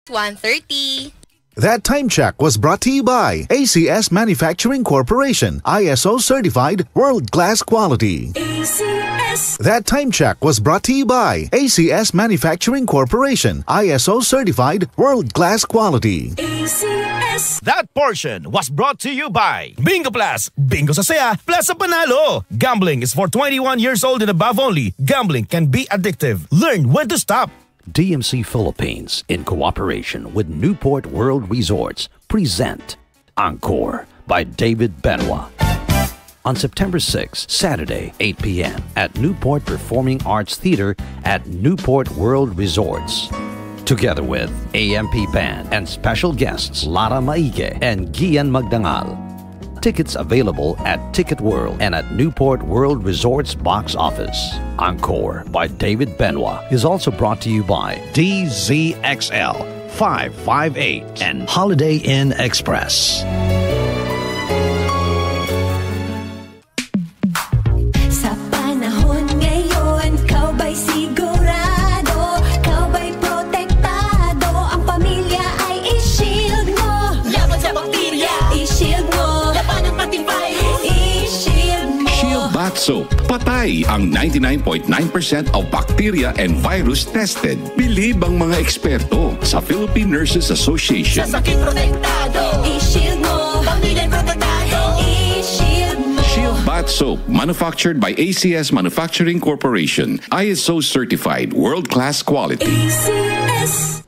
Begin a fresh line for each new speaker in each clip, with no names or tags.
1:30.
That time check was brought to you by ACS Manufacturing Corporation, ISO certified world-class quality.
ACS.
That time check was brought to you by ACS Manufacturing Corporation, ISO certified world-class quality.
ACS.
That portion was brought to you by Bingo Plus. Bingo sa saya, plus sa panalo. Gambling is for 21 years old and above only. Gambling can be addictive. Learn when to stop.
DMC Philippines, in cooperation with Newport World Resorts, present Encore by David Benoit. On September 6, Saturday, 8 p.m. at Newport Performing Arts Theater at Newport World Resorts. Together with AMP Band and special guests Lara Maige and Gian Magdangal. Tickets available at Ticket World and at Newport World Resorts box office. Encore by David Benoit is also brought to you by DZXL 558 and Holiday Inn Express.
Sa panahon ngayon, kau ba'y sigurado? Kau ba'y protektado? Ang pamilya ay i-shield mo. Laban sa bakterya, i-shield mo.
Shield Bath Soap. Patay ang 99.9% of bacteria and virus tested. Bilib ang mga eksperto sa Philippine Nurses Association.
Sa sakit protektado, i-shield mo. Pamilya protektado, i-shield mo.
Shield Bath Soap, manufactured by ACS Manufacturing Corporation. ISO certified world-class quality.
ACS.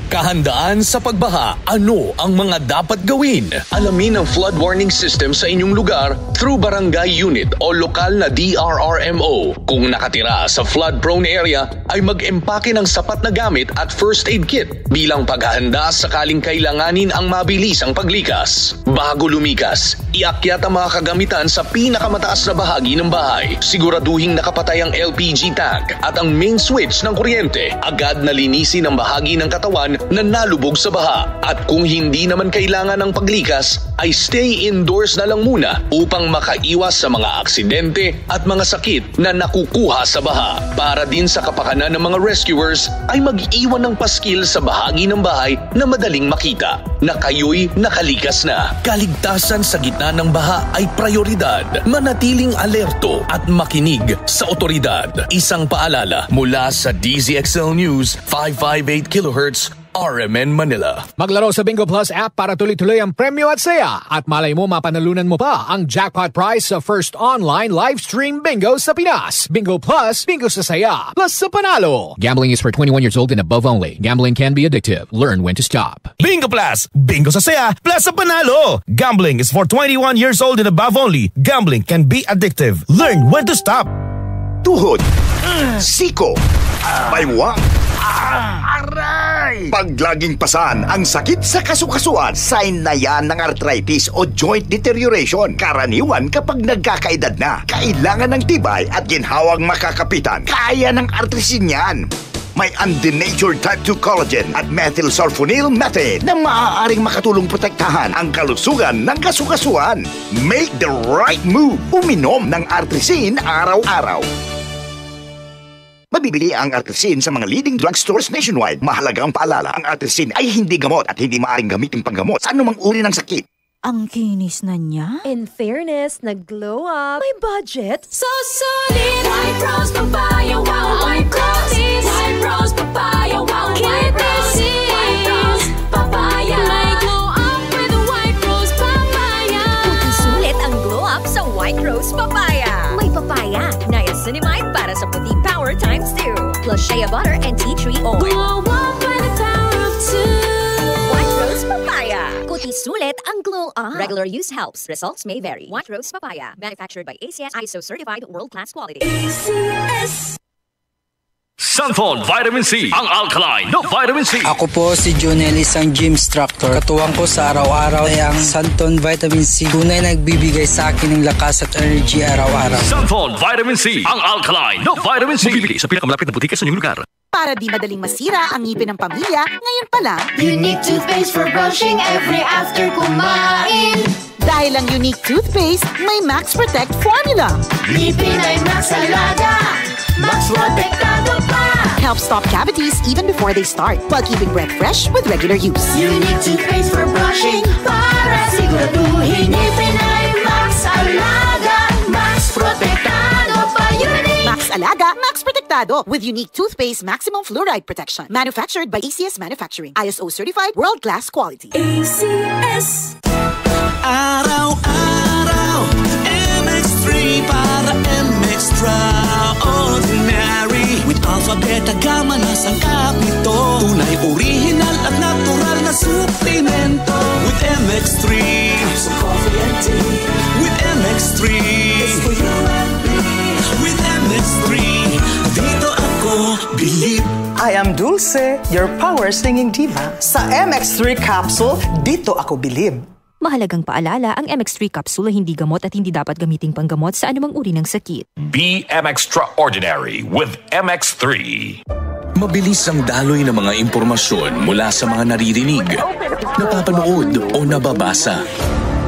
Kahandaan sa pagbaha, ano ang mga dapat gawin? Alamin ang flood warning system sa inyong lugar through barangay unit o lokal na DRRMO. Kung nakatira sa flood-prone area, ay mag-empake ng sapat na gamit at first aid kit bilang paghahanda sakaling kailanganin ang mabilisang paglikas. Bago lumikas, iakyat ang mga kagamitan sa pinakamataas na bahagi ng bahay. Siguraduhing nakapatay ang LPG tank at ang main switch ng kuryente. Agad na linisin ang bahagi ng katawan na nalubog sa baha. At kung hindi naman kailangan ng paglikas, ay stay indoors na lang muna upang makaiwas sa mga aksidente at mga sakit na nakukuha sa baha. Para din sa kapakanan ng mga rescuers, ay mag-iwan ng paskil sa bahagi ng bahay na madaling makita na kayo'y nakalikas na. Kaligtasan sa gitna ng baha ay prioridad. Manatiling alerto at makinig sa otoridad. Isang paalala mula sa DZXL News 558 kHz RMN Manila.
Maglaro sa Bingo Plus app para tuloy-tuloy ang premyo at saya. At malay mo mapanalunan mo pa ang jackpot prize sa first online live stream bingo sa Pinas. Bingo Plus, bingo sa saya, plus sa panalo. Gambling is for 21 years old and above only. Gambling can be addictive. Learn when to stop.
Bingo Plus, bingo sa saya, plus sa panalo. Gambling is for 21 years old and above only. Gambling can be addictive. Learn when to stop.
Tuhod, siko, baywang, aray! Pag laging pasan ang sakit sa kasukasuan, sign na yan ng arthritis o joint deterioration. Karaniwan kapag nagkakaedad na, kailangan ng tibay at ginhawang makakapitan. Kaya ng artrisin yan. May undenatured type 2 collagen at methylsulfonyl methane na maaaring makatulong protektahan ang kalusugan ng kasukasuan. Make the right move. Uminom ng artrisin araw-araw. Mabibili ang artrisin sa mga leading drugstores nationwide. Mahalagang paalala, ang artrisin ay hindi gamot at hindi maaaring gamitin panggamot sa anumang uri ng sakit.
Ang kinis na niya.
In fairness, nag-glow up. May budget.
So solid. White Rose Papaya, wow. White Rose. White Rose Papaya, wow. White Rose. White Rose Papaya. May glow up with White Rose Papaya.
Puting sulit ang glow up sa White Rose Papaya. May papaya, niacinamide para sa puti power times 2. Plus shea butter and tea tree oil.
Glow up with the power of 2.
White Rose Papaya. Kuti sulit ang glow up. Regular use helps. Results may vary. White Rose Papaya. Manufactured by ACS ISO certified world-class quality.
ACS.
Sunfall Vitamin C, ang alkaline no vitamin C.
Ako po si Junel, isang gym instructor. Katuwang ko sa araw-araw ay ang Sunton Vitamin C. Tunay nagbibigay sa akin ng lakas at energy araw-araw.
Sunfall Vitamin C, ang alkaline no vitamin C. Bibili sa pinakamalapit na butika sa inyong lugar.
Para di madaling masira ang ngipin ng pamilya, ngayon pa lang,
Unique toothpaste for brushing every after kumain.
dahil ang unique toothpaste may Max Protect formula.
Ngipin ay Max Alaga, Max Protektado pa.
helps stop cavities even before they start, while keeping breath fresh with regular use.
Unique toothpaste for brushing para siguraduhin ngipin ay Max Alaga, Max Protektado pa Unique.
Max Alaga, Max Protektado with unique toothpaste maximum fluoride protection. Manufactured by ACS Manufacturing. ISO certified world-class quality.
ACS.
Araw-araw, MX3 para MX-Traordinary. With Alpha, Beta, Gamma na sangkap nito. Tunay, original at natural na suplemento. With MX3, some coffee and tea. With MX3, it's for you and me. With MX3, dito ako believe.
I am Dulce, your power singing diva. Sa MX3 capsule, dito ako bilib.
Mahalagang paalala, ang MX3 capsule ay hindi gamot at hindi dapat gamiting panggamot sa anumang uri ng sakit.
Be Extraordinary with MX3. Mabilis ang daloy ng mga impormasyon mula sa mga naririnig, napapanood o nababasa.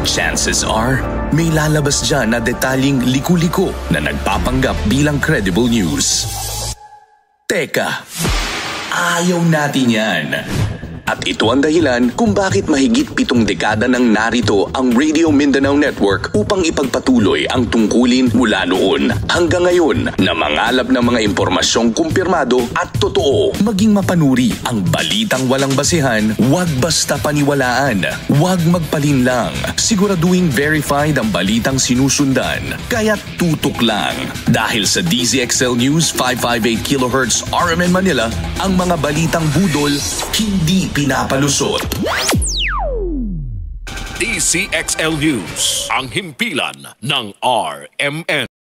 Chances are, may lalabas dyan na detalyeng liku-liko na nagpapanggap bilang credible news. Teka, ayaw natin yan. At ito ang dahilan kung bakit mahigit 7 dekada nang narito ang Radio Mindanao Network upang ipagpatuloy ang tungkulin mula noon hanggang ngayon na mangalap ng mga impormasyong kumpirmado at totoo. Maging mapanuri ang balitang walang basehan, huwag basta paniwalaan, huwag magpalinlang. Siguraduhin verified ang balitang sinusundan, kaya't tutok lang. Dahil sa DZXL News 558 kHz RMN Manila, ang mga balitang budol hindi pinapalusot.
DZXL News, ang himpilan ng RMN.